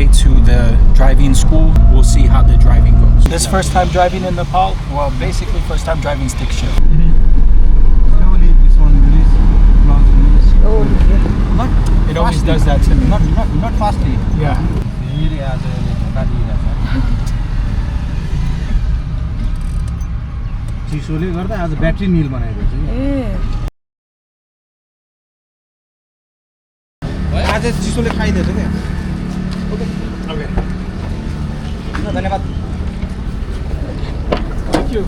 way to the driving school. We'll see how the driving goes. This first time driving in Nepal? Well, basically first time driving stick shift. Slowly, this one release, close release. Oh, yeah. Not It always does that to me. Not fastly. Yeah. चिसोले गर्दा आज battery निल बनाएको छ आज चिसोले खाइदिएछ क्या okay okay धन्यवाद Thank you.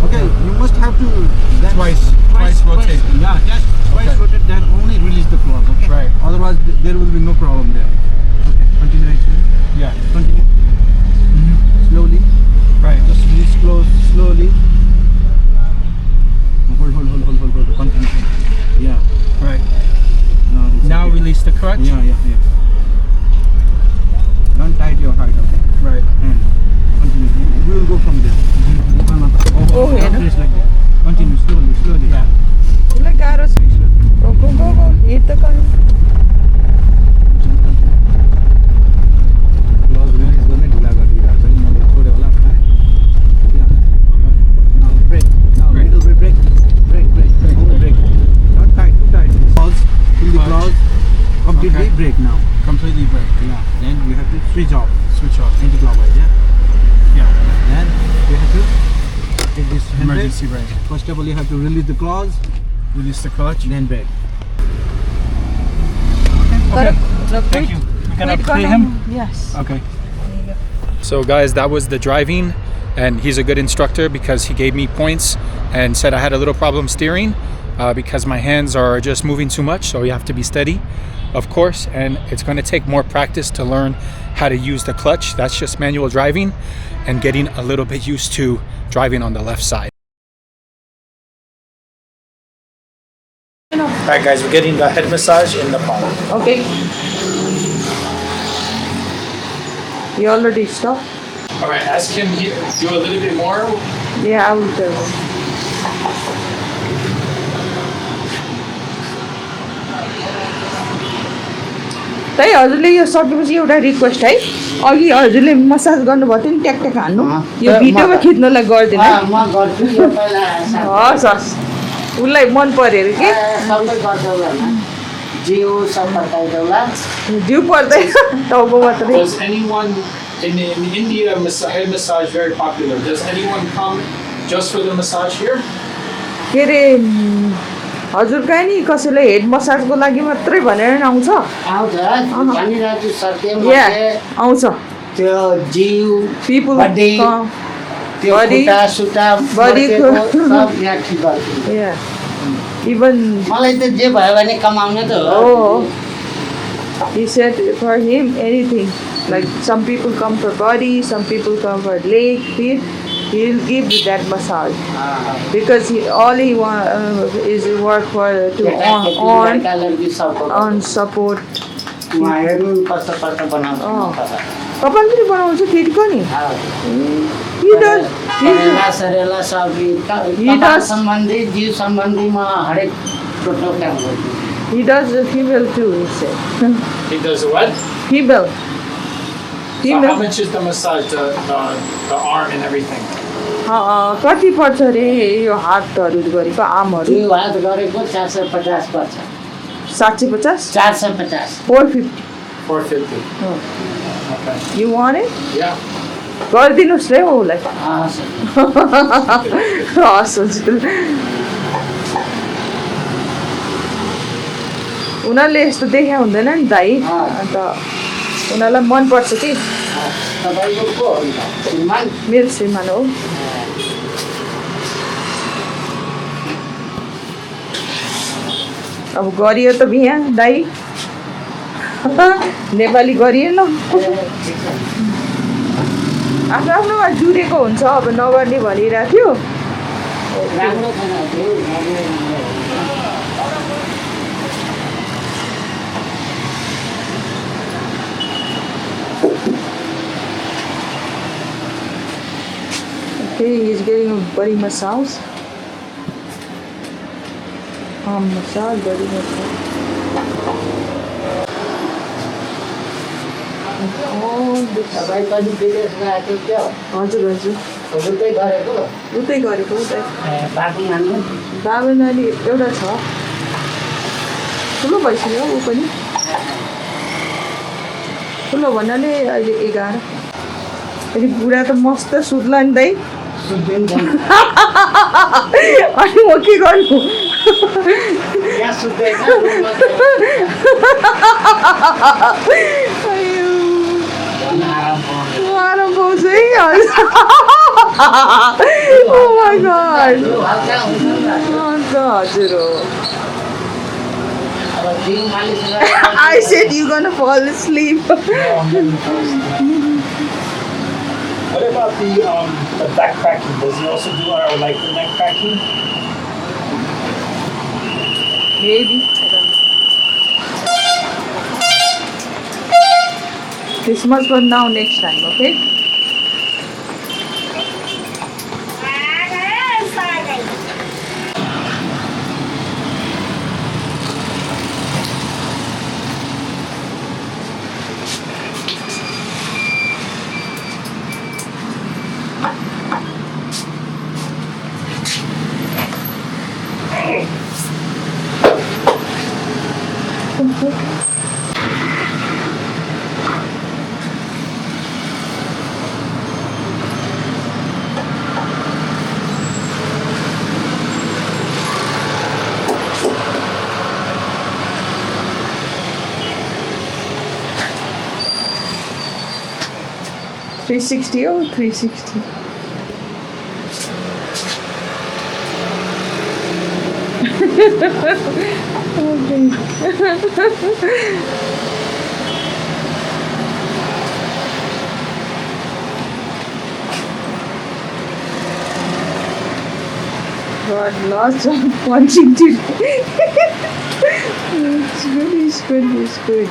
Okay, you must have to Twice rotate. Yeah, just twice rotate, then only release the claws, okay? Right. Otherwise, there will be no problem there. Okay, continue actually. Yeah. Continue. Slowly. Right. Just release close slowly. Hold. Continue. Yeah. Right. Now Now release the clutch. Yeah. Don't tight your heart, okay? Right. And continue. We will go from there. Oh, yeah. Just like that. Continue slowly. Yeah. Like arrows. Go. Hit the car. Claws release गर्ने ढिला गरिदिरहेको छ नि मैले छोड्यो होला Now brake. Now little bit brake. Only brake. Not tight, too tight. Claws. Pull the claws. Completely Okay. brake now. Completely brake. Yeah. Then you have to switch off. Switch off. Anti-clockwise, yeah? Yeah. Then you have to take this handbrake. Emergency brake. First of all, you have to release the claws, Release the clutch. then brake. Okay. Thank you. We're gonna pay him. Yes. Okay. So guys, that was the driving, and he's a good instructor because he gave me points and said I had a little problem steering because my hands are just moving too much, so you have to be steady, of course, and it's going to take more practice to learn how to use the clutch. That's just manual driving and getting a little bit used to driving on the left side. Alright guys, we're getting the head massage in Nepal. Okay. You already stopped? Alright, ask him do a little bit more. Yeah, I will tell him. त्यही हजुरले यो सकेपछि एउटा request है अघि हजुरले massage गर्नुभएको थियो नि ट्याक हान्नु यो भिडियोमा खिच्नलाई गर्दैन म गर्छु यो पहिला हस् उसलाई मन पर्यो अरे कि सबै गर्छौला जिउ सब बताइदेऊला जिउ पर्दैन टाउको मात्रै Does anyone in India head massage very popular? Does anyone come just for the massage here? के अरे हजुर कहाँ नि कसैले हेड मसाजको लागि मात्रै भनेर आउँछ आउँछ भनिरहेको छु सत्य या आउँछ त्यो जिउ पिपल बडी त्यो खुट्टा सुट्टा बडीको सब यहाँ ठिक गर्छु या इभन मलाई त जे भयो भने कमाउने त हो he said for him anything like some people come for body, some people come for leg, feet, he'll give that massage because all he want is work for to on support हेर्नु कस्तो कस्तो बनाउँछ तपाईँ पनि बनाउँछ केटीको नि he does सरेला सब सम्बन्धी जिउ सम्बन्धीमा हरेक टोटल काम गर्छु he does the female too, he said. He does what? Female. So how much is the massage, the arm and everything? कति पर्छ अरे यो हातहरू गरेको आर्महरू जिउ हात गरेको 450 पर्छ 750 450 450 450. Okay. You want it? Yeah. गरिदिनुहोस् है उसलाई हस् हजुर उनीहरूले यस्तो देखा हुँदैन नि दाइ अन्त उनीहरूलाई मनपर्छ कि मेरो श्रीमान हो अब गरियो त बिहा दाइ नेपाली गरिएन आफ्नो आफ्नोमा जुरेको हुन्छ अब नगर्ने भनिरहेको थियो Okay, he's getting a body massage. Massage, body massage. तपाईँ कति विदेश गएको थियो हजुर हजुर उतै गरेको उतै गरेको उतै बाटो मान्नु बाबा नानी एउटा छ ठुलो भइसक्यो ऊ पनि ठुलो भन्नाले अहिले 11 फेरि बुढा त मस्त सुत्ला नि दाइ सुत्दिन्छ अनि म के गर्नु यहाँ सुत्दैन आराम पाउँछ है Oh my god हल्का हुन्छ नि अन्त हजुर हो अब जिउ मालिस गरेर I said you gonna fall asleep What about the back cracking? Does he also do like the neck cracking? maybe I don't know Christmas but now next time okay 360 or 360? God, lots of punching today. It's good.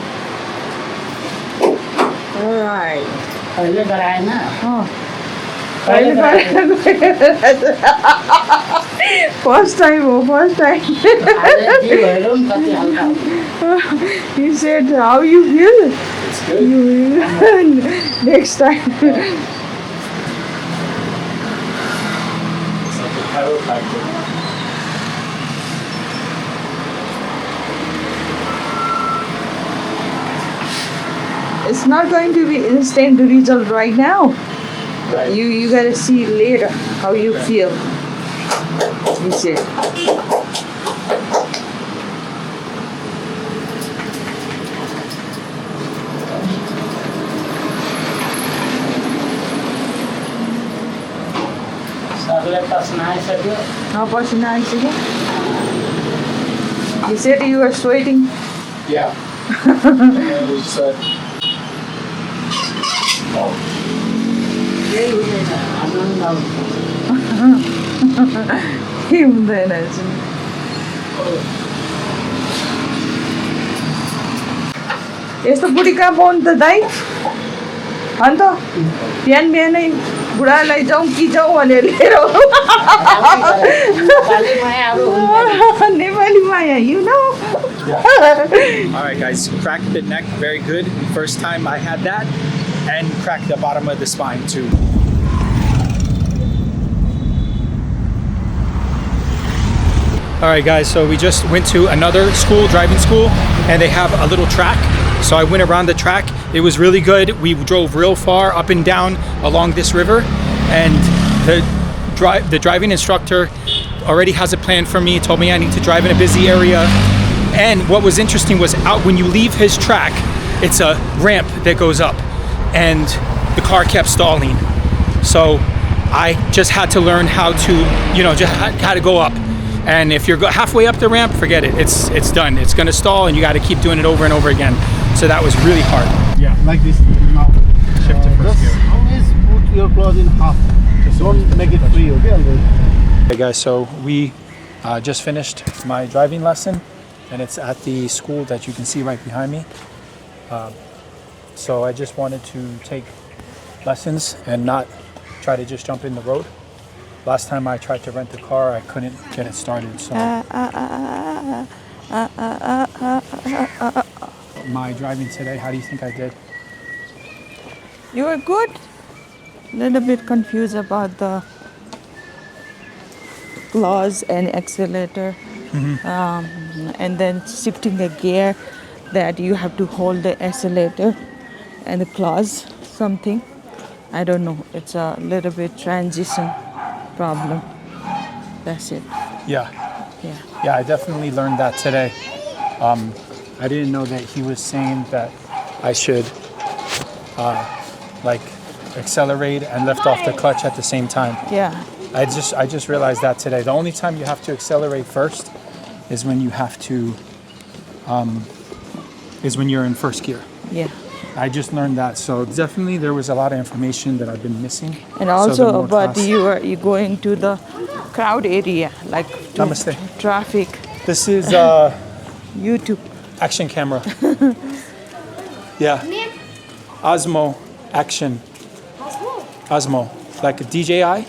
Alright. अहिले गराएन First time. जिउहरू पनि कति हल्का He said, how you feel? It's good. You will next time. It's like a chiropractor. It's not going to be instant result right now. Right. You gotta see later how you feel. He said. सरले पस्न आइसक्यो How person again? He said you were sweating. Yeah. केही हुँदैन आनन्द आउँछ के हुँदैन चाहिँ यस्तो बुढी कहाँ पाउनु त दाइ अन्त बिहानै बुढालाई जाउँ कि जाउँ भनेर लिएर नेपाली मायाहरू हुन्छ नेपाली माया you know Alright guys, cracked the neck very good. First time I had that. And cracked the bottom of the spine too. Alright guys, so we just went to another school, driving school, and they have a little track. So I went around the track. It was really good. We drove real far up and down along this river, and the driving instructor already has a plan for me. Told me I need to drive in a busy area. And what was interesting was out when you leave his track, it's a ramp that goes up, and the car kept stalling. So I just had to learn how to, just how to go up. And if you're halfway up the ramp, forget it. It's done. It's gonna stall, and you got to keep doing it over and over again. So that was really hard. Yeah, like this now. Shift to first Just gear. always put your claws in half. Don't make it free, okay? Hey guys, so we just finished my driving lesson, and it's at the school that you can see right behind me. So I just wanted to take lessons and not try to just jump in the road. Last time I tried to rent a car, I couldn't get it started. So my driving today. How do you think I did? You were good. Little bit confused about the claws and accelerator, and then shifting the gear. That you have to hold the accelerator and the claws. Something. I don't know. It's a little bit transition problem. That's it. Yeah. Yeah. Yeah, I definitely learned that today. I didn't know that he was saying that I should like accelerate and lift off the clutch at the same time. Yeah. I just realized that today. The only time you have to accelerate first is when you have to is when you're in first gear. Yeah. I just learned that. So definitely there was a lot of information that I've been missing. And So also the more about class- you going to the crowd area, like to Namaste. traffic, This is YouTube. action camera. Yeah. Osmo action. Osmo. Like a DJI.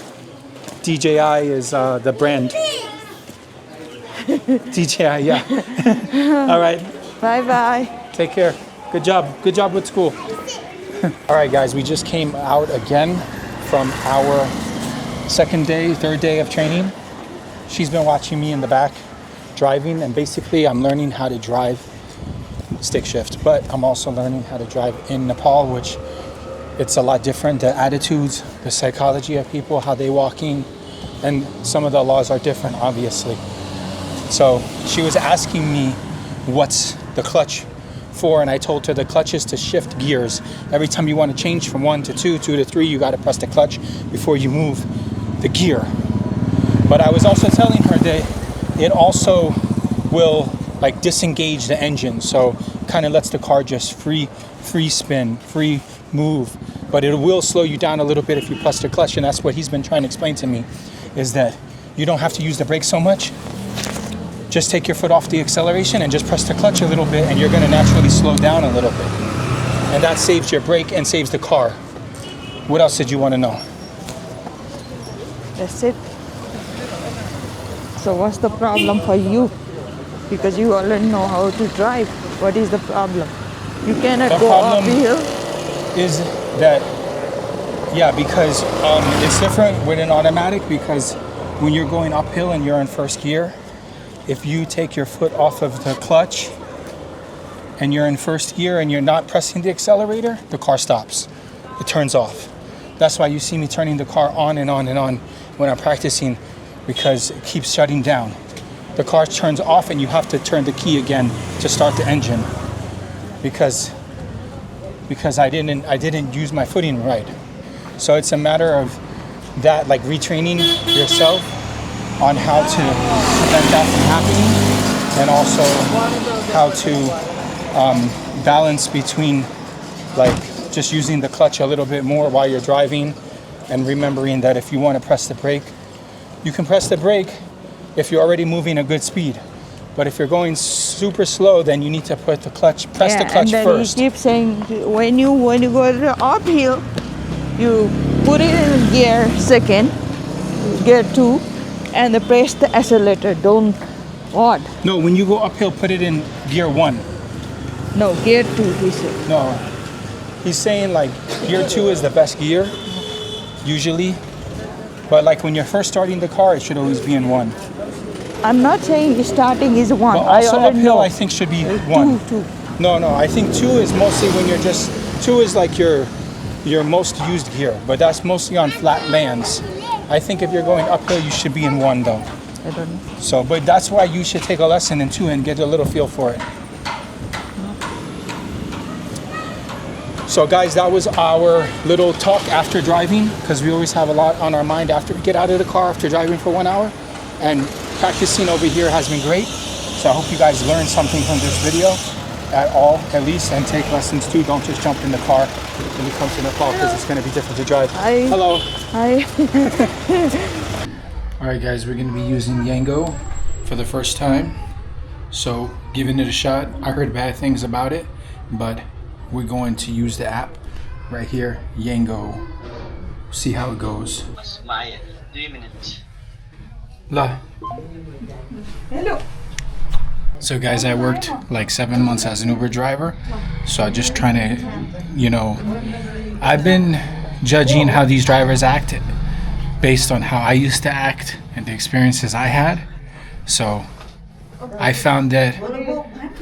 DJI is the brand. DJI, yeah. All right. Bye bye. Take care. Good job. Good job with school. All right, guys, we just came out again from our third day of training. She's been watching me in the back driving, and basically I'm learning how to drive stick shift, but I'm also learning how to drive in Nepal, which it's a lot different. The attitudes, the psychology of people, how they walking, and some of the laws are different, obviously. So she was asking me what's the clutch for, and I told her the clutch is to shift gears. Every time you want to change from 1 to 2, 2 to 3, you got to press the clutch before you move the gear. But I was also telling her that it also will like disengage the engine, so kind of lets the car just free spin, free move, but it will slow you down a little bit if you press the clutch. And that's what he's been trying to explain to me, is that you don't have to use the brake so much. Just take your foot off the acceleration and just press the clutch a little bit, and you're going to naturally slow down a little bit. And that saves your brake and saves the car. What else did you want to know? That's it. So what's the problem for you? Because you already know how to drive. What is the problem? You cannot The go problem uphill. is that, yeah, because it's different with an automatic, because when you're going uphill and you're in first gear, if you take your foot off of the clutch and you're in first gear and you're not pressing the accelerator, the car stops. It turns off. That's why you see me turning the car on and on and on when I'm practicing, because it keeps shutting down. The car turns off and you have to turn the key again to start the engine, because I didn't use my footing right. So it's a matter of that, like retraining yourself on how to prevent that from happening, and also how to balance between like just using the clutch a little bit more while you're driving, and remembering that if you want to press the brake, you can press the brake if you're already moving a good speed. But if you're going super slow, then you need to press the clutch and then first. he keeps saying when you go to the uphill, you put it in gear second, gear 2, and then press the accelerator. Don't what? No, when you go uphill, put it in gear 1. No, gear 2. He said. No, he's saying like gear 2 is the best gear, usually. But like when you're first starting the car, it should always be in 1. I'm not saying starting is 1. But I also already uphill, know. I think should be 1. 2. No, I think 2 is mostly when you're just, 2 is like your most used gear, but that's mostly on flat lands. I think if you're going uphill, you should be in 1 though. I don't know. So, but that's why you should take a lesson in 2 and get a little feel for it. So guys, that was our little talk after driving, because we always have a lot on our mind after we get out of the car after driving for 1 hour. And practicing over here has been great. So I hope you guys learned something from this video at least, and take lessons too. Don't just jump in the car when you come to Nepal, because it's going to be different to drive. Hi. Hello. Hi. All right, guys, we're going to be using Yango for the first time. So giving it a shot. I heard bad things about it, but we're going to use the app right here, Yango. See how it goes. Maya, 3 minutes. La. Hello. So guys, I worked like 7 months as an Uber driver. So I'm just trying to, I've been judging how these drivers act based on how I used to act and the experiences I had. So I found that,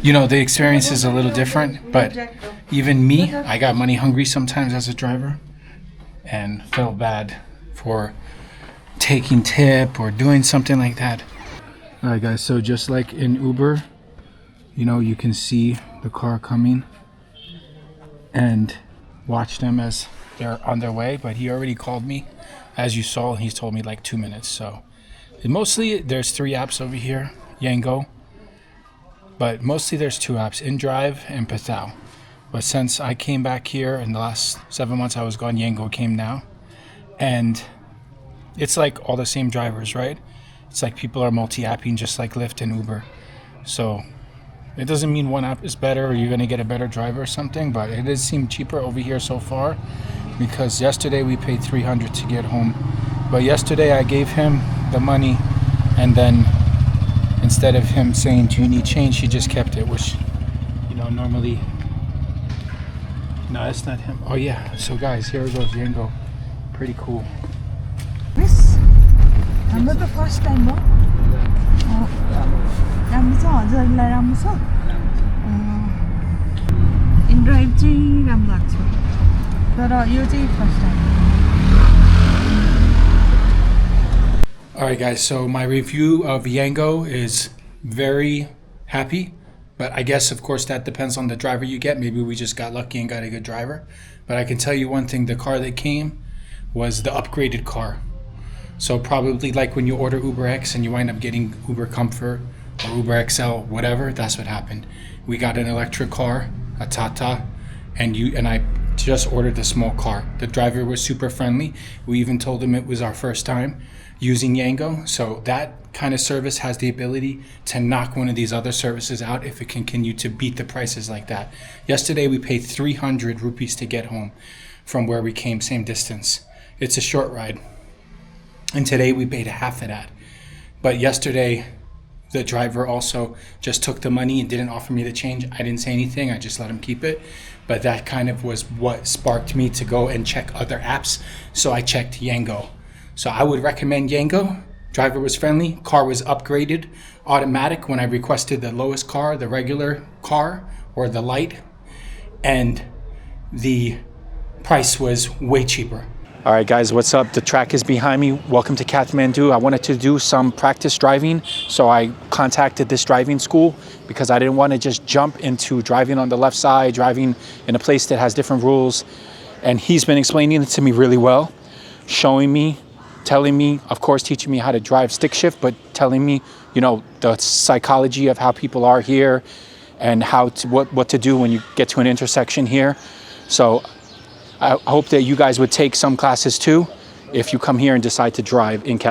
the experience is a little different, but even me, I got money hungry sometimes as a driver and felt bad for taking tip or doing something like that. All right guys, so just like in Uber, you can see the car coming and watch them as they're on their way, but he already called me. As you saw, he's told me like 2 minutes. So mostly there's 3 apps over here, Yango, but mostly there's 2 apps, InDrive and Pathao. But since I came back here in the last 7 months I was gone, Yango came now. And it's like all the same drivers, right? It's like people are multi-apping just like Lyft and Uber. So it doesn't mean one app is better or you're going to get a better driver or something, but it does seem cheaper over here so far, because yesterday we paid $300 to get home. But yesterday I gave him the money, and then instead of him saying, do you need change, he just kept it, which, normally... No, that's not him. Oh yeah, so guys, here goes Yango. Pretty cool. Yes. हाम्रो त first time हो राम्रो छ हजुरलाई राम्रो छ इनड्राइभ चाहिँ राम्रो लाग्छ तर यो चाहिँ first time Alright guys, so my review of Yango is very happy, but I guess of course that depends on the driver you get. Maybe we just got lucky and got a good driver, but I can tell you one thing, the car that came was the upgraded car. So probably like when you order Uber X and you wind up getting Uber Comfort or Uber XL, whatever, that's what happened. We got an electric car, a Tata, and I just ordered the small car. The driver was super friendly. We even told him it was our first time using Yango. So that kind of service has the ability to knock one of these other services out if it can continue to beat the prices like that. Yesterday we paid 300 rupees to get home from where we came, same distance. It's a short ride. And today we paid half of that. But yesterday, the driver also just took the money and didn't offer me the change. I didn't say anything, I just let him keep it. But that kind of was what sparked me to go and check other apps. So I checked Yango. So I would recommend Yango. Driver was friendly, car was upgraded, automatic when I requested the lowest car, the regular car, or the light. And the price was way cheaper. All right, guys, what's up? The track is behind me. Welcome to Kathmandu. I wanted to do some practice driving, so I contacted this driving school because I didn't want to just jump into driving on the left side, driving in a place that has different rules. And he's been explaining it to me really well, showing me, telling me, of course, teaching me how to drive stick shift, but telling me, the psychology of how people are here and what to do when you get to an intersection here. So I hope that you guys would take some classes too if you come here and decide to drive in Kathmandu.